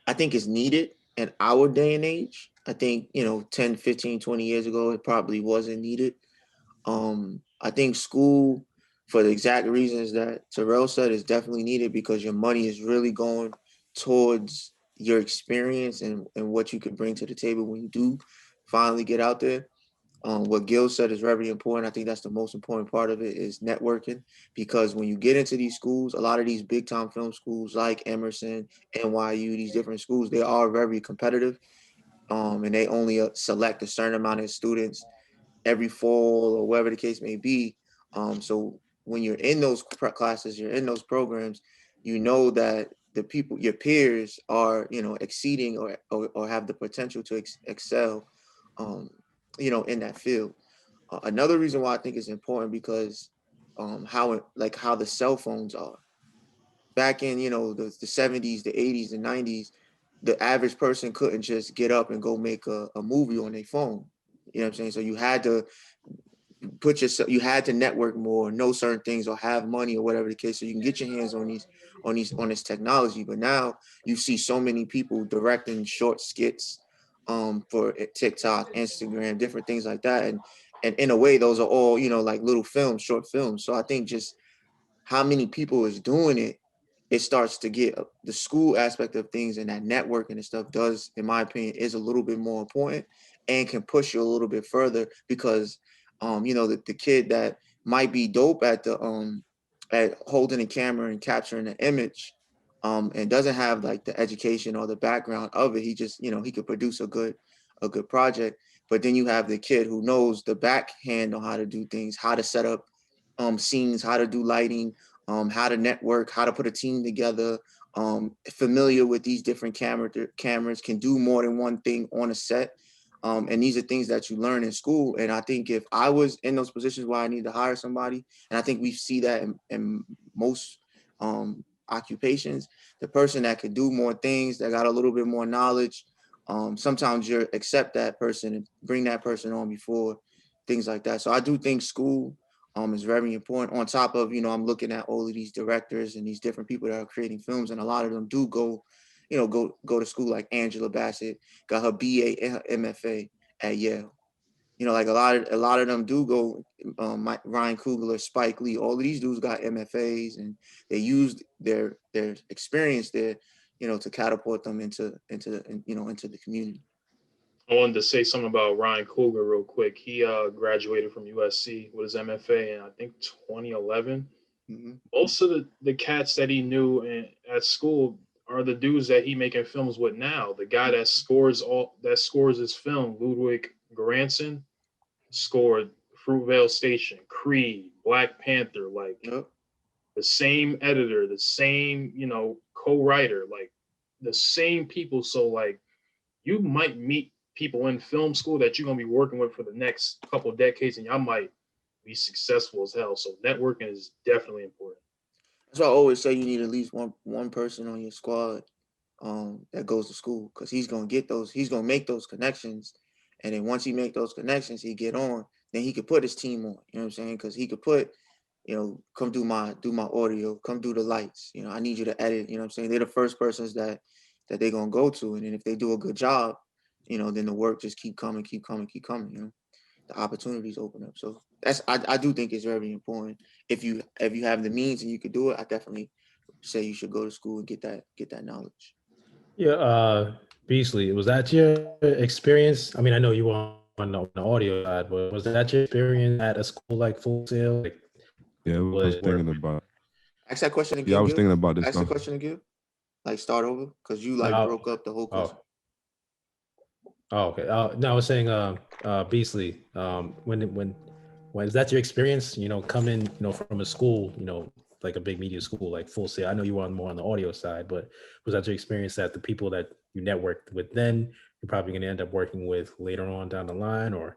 I think it's needed in our day and age. I think, 10, 15, 20 years ago, it probably wasn't needed. I think school, for the exact reasons that Tarell said, is definitely needed because your money is really going towards your experience and what you can bring to the table when you do finally get out there. What Gil said is very important. I think that's the most important part of it is networking, because when you get into these schools, a lot of these big time film schools like Emerson, NYU, these different schools, they are very competitive. And they only select a certain amount of students every fall or whatever the case may be. So when you're in those classes, you're in those programs, you know that the people, your peers, are exceeding or have the potential to excel, um, in that field. Another reason why I think it's important because how the cell phones are back in the 70s, the 80s, the 90s. The average person couldn't just get up and go make a movie on their phone. You know what I'm saying? So you had to network more, know certain things, or have money or whatever the case, so you can get your hands on this technology. But now you see so many people directing short skits for TikTok, Instagram, different things like that. And in a way, those are all, like little films, short films. So I think just how many people is doing it, it starts to get the school aspect of things, and that networking and stuff does, in my opinion, is a little bit more important and can push you a little bit further because, the kid that might be dope at holding a camera and capturing an image, and doesn't have like the education or the background of it. He just, he could produce a good project. But then you have the kid who knows the backhand on how to do things, how to set up scenes, how to do lighting, how to network, how to put a team together, familiar with these different cameras, can do more than one thing on a set. And these are things that you learn in school. And I think if I was in those positions where I need to hire somebody, and I think we see that in most occupations, the person that could do more things, that got a little bit more knowledge, sometimes you accept that person and bring that person on before things like that. So I do think school is very important. On top of, I'm looking at all of these directors and these different people that are creating films, and a lot of them do go to school, like Angela Bassett got her BA and her MFA at Yale. Like a lot of them do go. Ryan Coogler, Spike Lee, all of these dudes got MFAs, and they used their experience there, to catapult them into the community. I wanted to say something about Ryan Coogler real quick. He graduated from USC with his MFA in, I think, 2011. Mm-hmm. Most of the cats that he knew at school are the dudes that he making films with now. The guy that scores his film, Ludwig Göransson, scored Fruitvale Station, Creed, Black Panther, like Yep. the same editor, the same, co-writer, like the same people. So like you might meet people in film school that you're gonna be working with for the next couple of decades, and y'all might be successful as hell. So networking is definitely important. That's why I always say you need at least one person on your squad. that goes to school, because he's gonna make those connections, and then once he make those connections, he get on, then he could put his team on. You know what I'm saying? Because he could put, come do my audio, come do the lights. I need you to edit. You know what I'm saying? They're the first persons that they're gonna go to, and then if they do a good job, then the work just keep coming. The opportunities open up. So I do think it's very important. If you have the means and you could do it, I definitely say you should go to school and get that knowledge. Yeah, Beastley, was that your experience? I mean, I know you were on the audio side, but was that your experience at a school like Full Sail? Yeah, I was thinking about. Ask that question again. Yeah, I was thinking about this. Ask the question again. Like start over, because you broke up the whole question. Oh, okay. No, I was saying, Beastley, when is that your experience? Coming, from a school, like a big media school like Full Sail. I know you were more on the audio side, but was that your experience that the people that you networked with then you're probably going to end up working with later on down the line, or?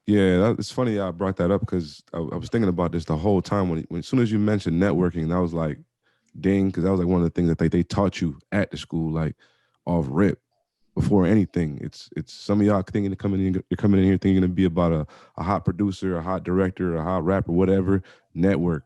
Yeah, it's funny I brought that up, because I was thinking about this the whole time when as soon as you mentioned networking, I was like, ding, because that was like one of the things that they taught you at the school, like off rip. Before anything, it's some of y'all thinking you're coming in here thinking to be about a hot producer, a hot director, a hot rapper, whatever. Network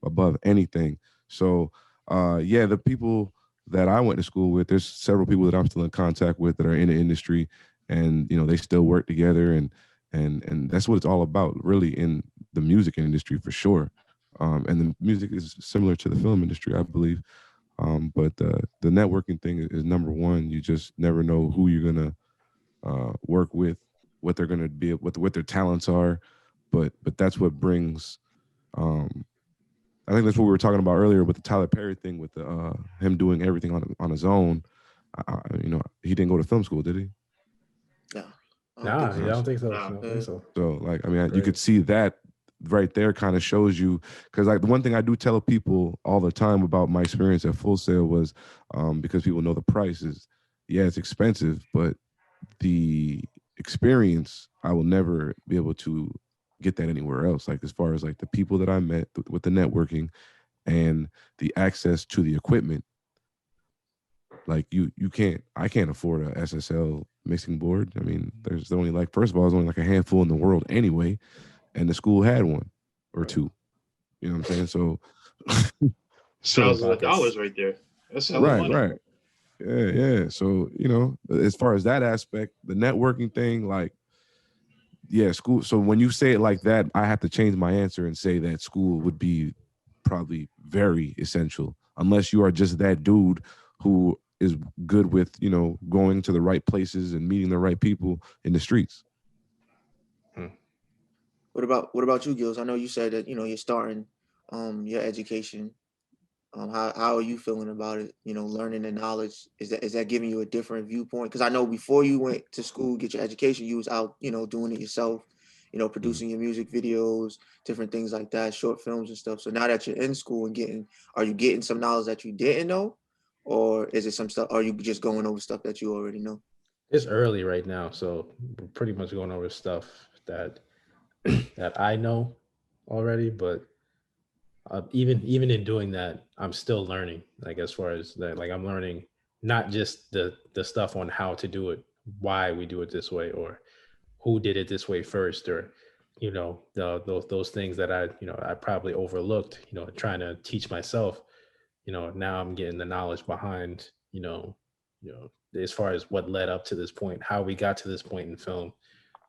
above anything. So yeah, the people that I went to school with, there's several people that I'm still in contact with that are in the industry, and they still work together, and that's what it's all about, really, in the music industry for sure. And the music is similar to the film industry, I believe. But the networking thing is number one. You just never know who you're gonna work with, what they're gonna be, what their talents are. But that's what brings. I think that's what we were talking about earlier with the Tyler Perry thing, with the him doing everything on his own. He didn't go to film school, did he? Yeah. I don't think so. So, like, I mean, you could see that right there kind of shows you, because like the one thing I do tell people all the time about my experience at Full Sail was, because people know the prices. Yeah, it's expensive, but the experience, I will never be able to get that anywhere else. Like, as far as like the people that I met with the networking and the access to the equipment, like I can't afford a SSL mixing board. I mean, there's only like, first of all, there's only like a handful in the world anyway, and the school had one or two. You know what I'm saying? So thousands of dollars right there. That's hella money. Right. Yeah. So, as far as that aspect, the networking thing, like, yeah, school. So when you say it like that, I have to change my answer and say that school would be probably very essential, unless you are just that dude who is good with, going to the right places and meeting the right people in the streets. What about you, Gilz? I know you said that, you're starting your education. How are you feeling about it? Learning the knowledge, is that giving you a different viewpoint? Because I know before you went to school, get your education, you was out, doing it yourself, producing your music videos, different things like that, short films and stuff. So now that you're in school and are you getting some knowledge that you didn't know, or is it some stuff? Are you just going over stuff that you already know? It's early right now, so we're pretty much going over stuff that I know already, but even in doing that, I'm still learning. Like, as far as that, like, I'm learning not just the stuff on how to do it, why we do it this way, or who did it this way first, or those things that I probably overlooked, trying to teach myself. Now I'm getting the knowledge behind, as far as what led up to this point, how we got to this point in film.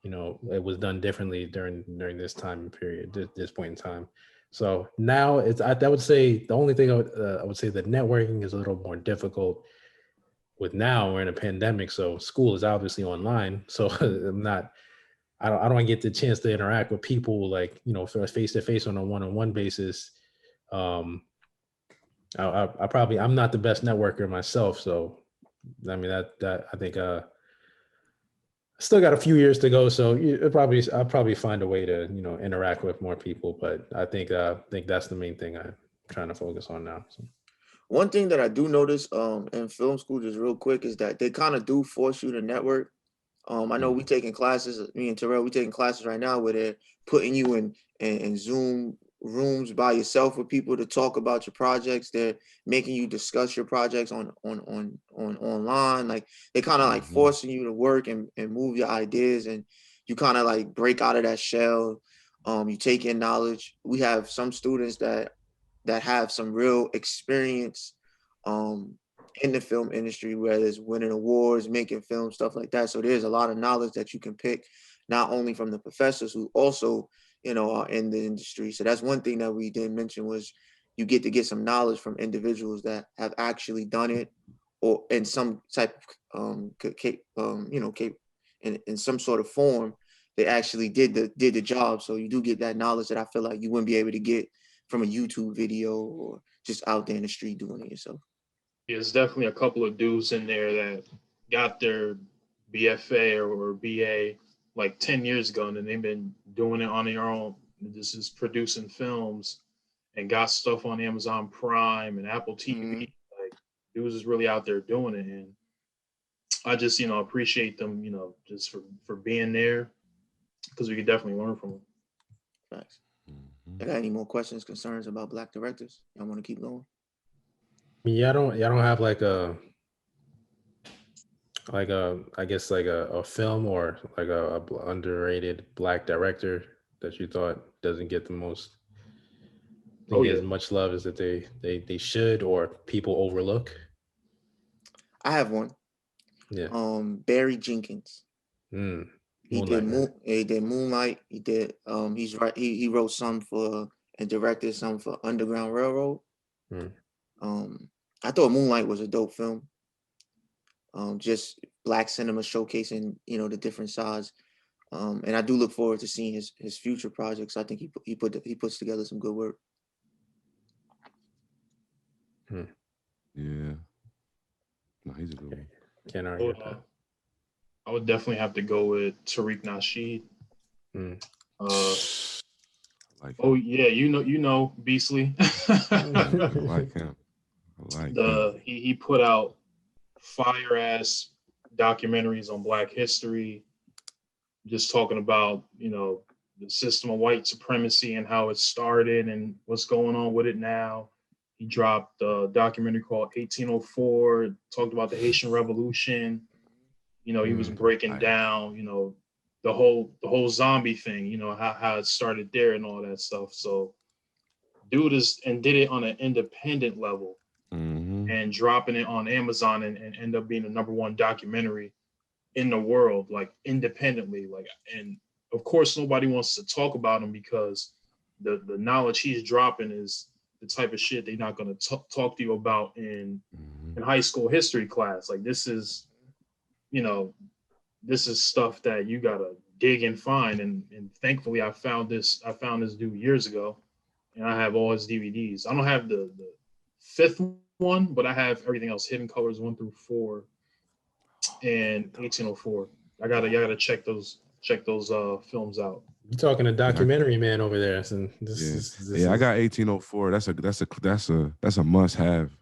It was done differently during this time period, this point in time. So now I would say the only thing I would say that networking is a little more difficult with, now we're in a pandemic. So school is obviously online. So I don't get the chance to interact with people, like, face to face on a one-on-one basis. I'm not the best networker myself. So, I mean, that I think, still got a few years to go, so I'll probably find a way to interact with more people. But I think that's the main thing I'm trying to focus on now. So. One thing that I do notice in film school, just real quick, is that they kind of do force you to network. I know we taking classes, me and Tarell, we taking classes right now where they're putting you in Zoom rooms by yourself with people to talk about your projects. They're making you discuss your projects on online. Like they kind of like forcing you to work and move your ideas, and you kind of like break out of that shell. You take in knowledge. We have some students that have some real experience in the film industry, whether it's winning awards, making films, stuff like that. So there's a lot of knowledge that you can pick, not only from the professors who also, you know, are in the industry. So that's one thing that we didn't mention, was you get to get some knowledge from individuals that have actually done it, or in some type of in some sort of form, they actually did the job. So you do get that knowledge that I feel like you wouldn't be able to get from a YouTube video or just out there in the street doing it yourself. There's definitely a couple of dudes in there that got their BFA or BA like 10 years ago, and then they've been doing it on their own. This is producing films and got stuff on Amazon Prime and Apple TV. Like, dudes is really out there doing it. And I just, you know, appreciate them, you know, just for being there, because we could definitely learn from them. Facts. I got any more questions, concerns about Black directors? Y'all want to keep going? Yeah, I don't have like a I guess like a film or like a underrated Black director that you thought doesn't get the most as much love as that they should, or people overlook? I have one. Yeah. Barry Jenkins. He did Moonlight. He did he wrote some for and directed some for Underground Railroad. I thought Moonlight was a dope film. Just Black cinema showcasing, you know, the different sides. And I do look forward to seeing his future projects. I think he puts together some good work. Yeah. No, he's a good one. Can't argue with that. I would definitely have to go with Tariq Nasheed. You know Beastley. I like him. He put out fire ass documentaries on Black history, just talking about, you know, the system of white supremacy and how it started and what's going on with it now. He dropped a documentary called 1804, talked about the Haitian Revolution. You know, he was breaking down, you know, the whole zombie thing, you know, how it started there and all that stuff. So dude did it on an independent level, and dropping it on Amazon and end up being the #1 documentary in the world, like independently. Like, and of course nobody wants to talk about him because the knowledge he's dropping is the type of shit they're not going to talk to you about in high school history class. Like, this is, you know, this is stuff that you gotta dig and find. And thankfully I found this dude years ago, and I have all his DVDs. I don't have the 5th one, but I have everything else: Hidden Colors 1 through 4 and 1804. I gotta check those films out. You're talking a documentary man over there. So I got 1804. That's a must have.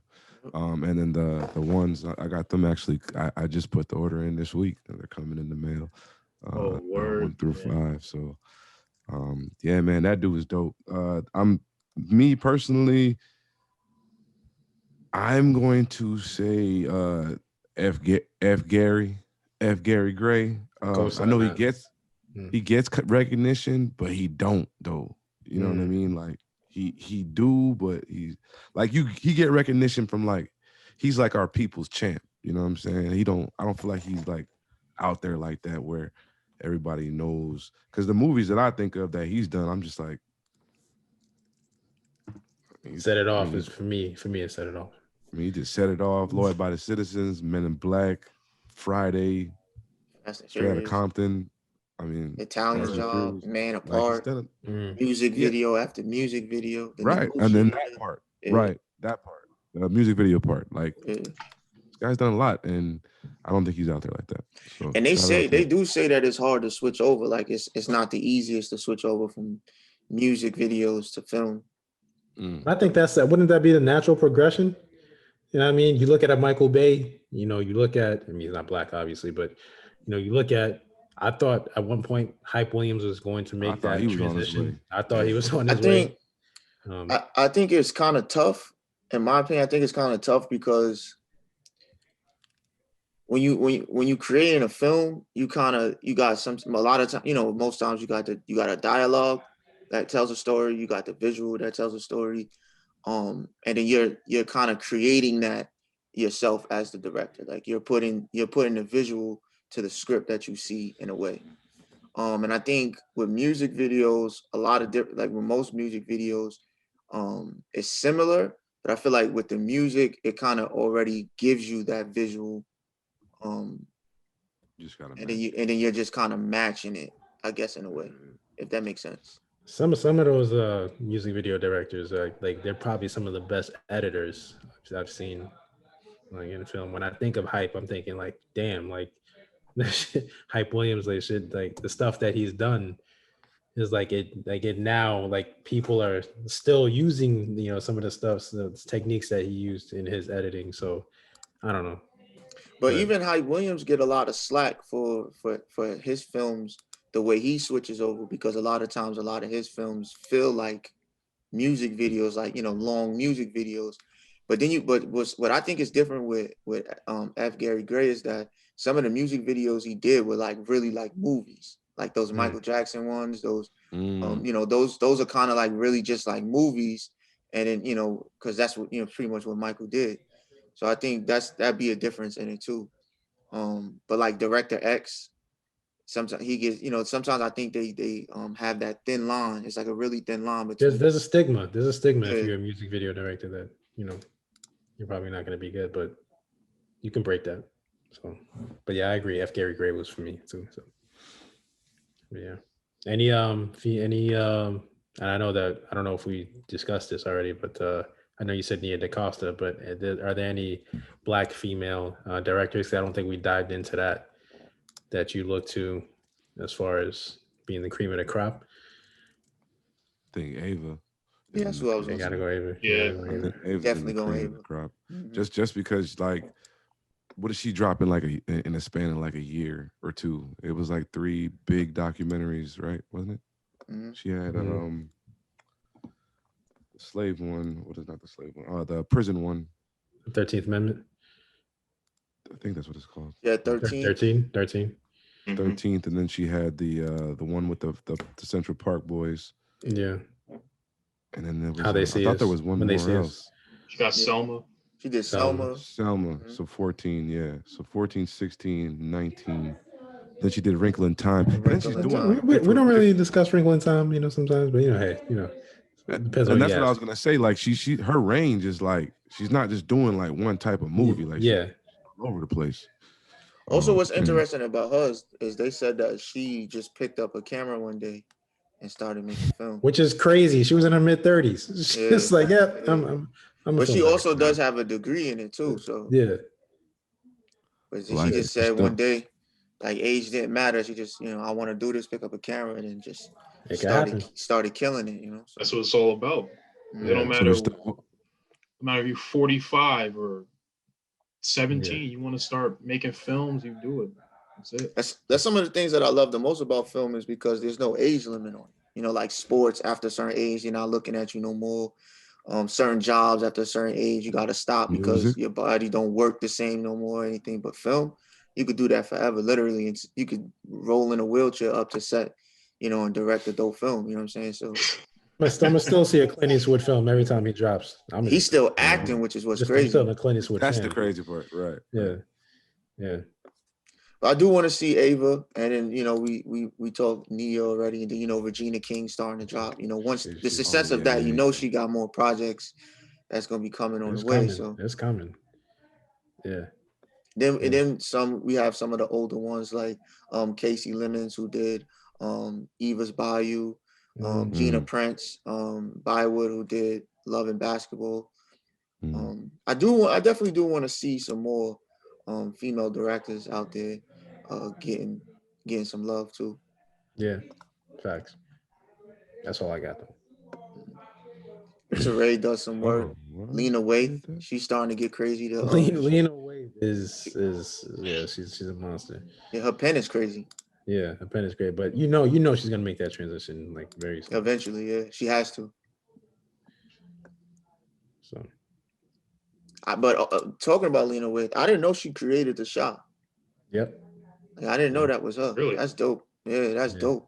And then the ones I got them actually. I just put the order in this week, and they're coming in the mail. Word. 1 through 5. So, yeah, man, that dude is dope. Me personally, I'm going to say F. Gary Gray. I know he gets recognition, but he don't though. You know what I mean? Like he do, but he's like he get recognition from, like, he's like our people's champ. You know what I'm saying? I don't feel like he's like out there like that where everybody knows. Because the movies that I think of that he's done, I'm just like, Set It Off is for me. It Set It Off. I mean, he just Set It Off, Lloyd by the Citizens, Men in Black, Friday, Straight Outta Compton. I mean, Italian Job, Man Apart, music video after music video. Right, and then that part, that part, the music video part. Like, this guy's done a lot, and I don't think he's out there like that. So, and they do say that it's hard to switch over. Like, it's not the easiest to switch over from music videos to film. I think wouldn't that be the natural progression? You know what I mean? You look at a Michael Bay, you know, you look at, I mean, he's not Black, obviously, but, you know, you look at, I thought at one point Hype Williams was going to make that transition. I thought he was on his way. I think it's kind of tough. In my opinion, I think it's kind of tough because when you creating a film, you got a lot of time, most times you got a dialogue that tells a story, you got the visual that tells a story, and then you're kind of creating that yourself as the director. Like you're putting the visual to the script that you see in a way. And I think with music videos, a lot of different, like with most music videos, it's similar, but I feel like with the music, it kind of already gives you that visual. You just gotta and then you're just kind of matching it, I guess, in a way, if that makes sense. Some of those music video directors are like they're probably some of the best editors I've seen like in film. When I think of Hype, I'm thinking like, damn, like Hype Williams, like shit, like the stuff that he's done is like it now, like people are still using some of the stuff, the techniques that he used in his editing. So I don't know. But even Hype Williams get a lot of slack for his films, the way he switches over, because a lot of times a lot of his films feel like music videos, like long music videos. But then what I think is different with F. Gary Gray is that some of the music videos he did were like really like movies, like those Michael Jackson ones, those those are kind of like really just like movies. And then because that's what pretty much what Michael did. So I think that'd be a difference in it too. But like Director X, sometimes he gets, sometimes I think they have that thin line. It's like a really thin line between. There's a stigma. There's a stigma if you're a music video director that you're probably not going to be good, but you can break that. So, but yeah, I agree. F. Gary Gray was for me too. So, yeah. And I know that I don't know if we discussed this already, but I know you said Nia DaCosta, but are there any Black female directors? I don't think we dived into that you look to as far as being the cream of the crop. I think Ava. Yeah, that's what I was going to say. Gotta go Ava. Yeah, definitely go Ava. Crop. Mm-hmm. Just because, like, what did she drop in in a span of like a year or two? It was like 3 big documentaries, right? Wasn't it? Mm-hmm. She had the slave one. What is not the slave one? The prison one. 13th Amendment. I think that's what it's called. Yeah, 13. 13. 13th, and then she had the one with the Central Park Boys. Yeah. And then there was How they see I thought us there was one more else. She got Selma. She did Selma. Mm-hmm. So 14, yeah. So 14, 16, 19. Then she did Wrinkle in Time. Then she's doing. We don't really discuss Wrinkle in Time, sometimes, but hey, it depends on. And that's what I was gonna say. Like she her range is like she's not just doing like one type of movie. Like she's all over the place. Also, what's interesting about her is they said that she just picked up a camera one day and started making film, which is crazy. She was in her mid-30s. She's like, I'm but she also does have a degree in it too. So yeah. But she just said one day, like age didn't matter. She just, I want to do this, pick up a camera, and then just started killing it. So. That's what it's all about. It don't matter. No matter if you're 45 or 17, you want to start making films, you do it. That's it. That's some of the things that I love the most about film is because there's no age limit on it. Like sports, after a certain age, they're not looking at you no more. Certain jobs after a certain age, you got to stop because your body don't work the same no more or anything. But film, you could do that forever, literally. And you could roll in a wheelchair up to set, and direct a dope film. You know what I'm saying? So I'm gonna still see a Clint Eastwood film every time he drops. He's still acting, which is what's crazy. Still a Clint Eastwood That's fan. the crazy part, right? Yeah. But I do want to see Ava, and then we talked Nia already, and then Regina King starting to drop. Once the success of that, she got more projects that's gonna be coming on the way. So it's coming. Yeah. Then some. We have some of the older ones like Casey Lemons, who did Eva's Bayou, Gina Prince, Bywood, who did Love and Basketball. I definitely do want to see some more female directors out there getting some love too. Yeah, facts. That's all I got though. Teray does some work. Lena Waithe, she's starting to get crazy. Lena Waithe is she's a monster. Yeah, her pen is crazy. Yeah, her pen is great, but she's gonna make that transition like very soon. Eventually, yeah, she has to. So, but talking about Lena Waithe, I didn't know she created the shop. yep. Like, I didn't know that was her. Really? That's dope. Yeah, that's dope.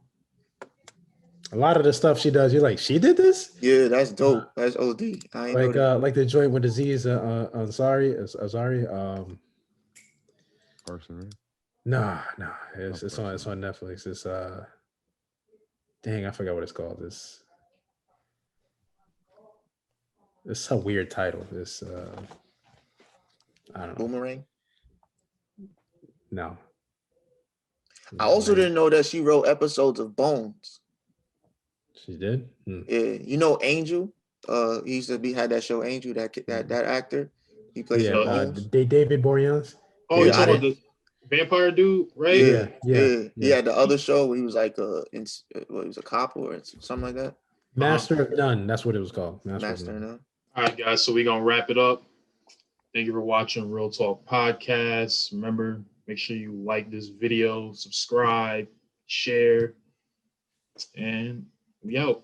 A lot of the stuff she does, you're like, she did this? Yeah, that's dope. That's OD. I ain't know that. Like the joint with Aziz Ansari. Carson, right? Nah, it's on Netflix. It's dang, I forgot what it's called. It's a weird title. It's I don't know. Boomerang. No. I also didn't know that she wrote episodes of Bones. She did? Yeah, you know Angel. He used to had that show Angel. That actor. He plays in Bones. David Boreanaz. Oh, you talking about the vampire dude, right? Yeah. He had the other show where he was like he was a cop or something like that. Master of None. That's what it was called. Master of None. All right, guys. So we're gonna wrap it up. Thank you for watching Real Talk Podcast. Remember, make sure you like this video, subscribe, share, and we out.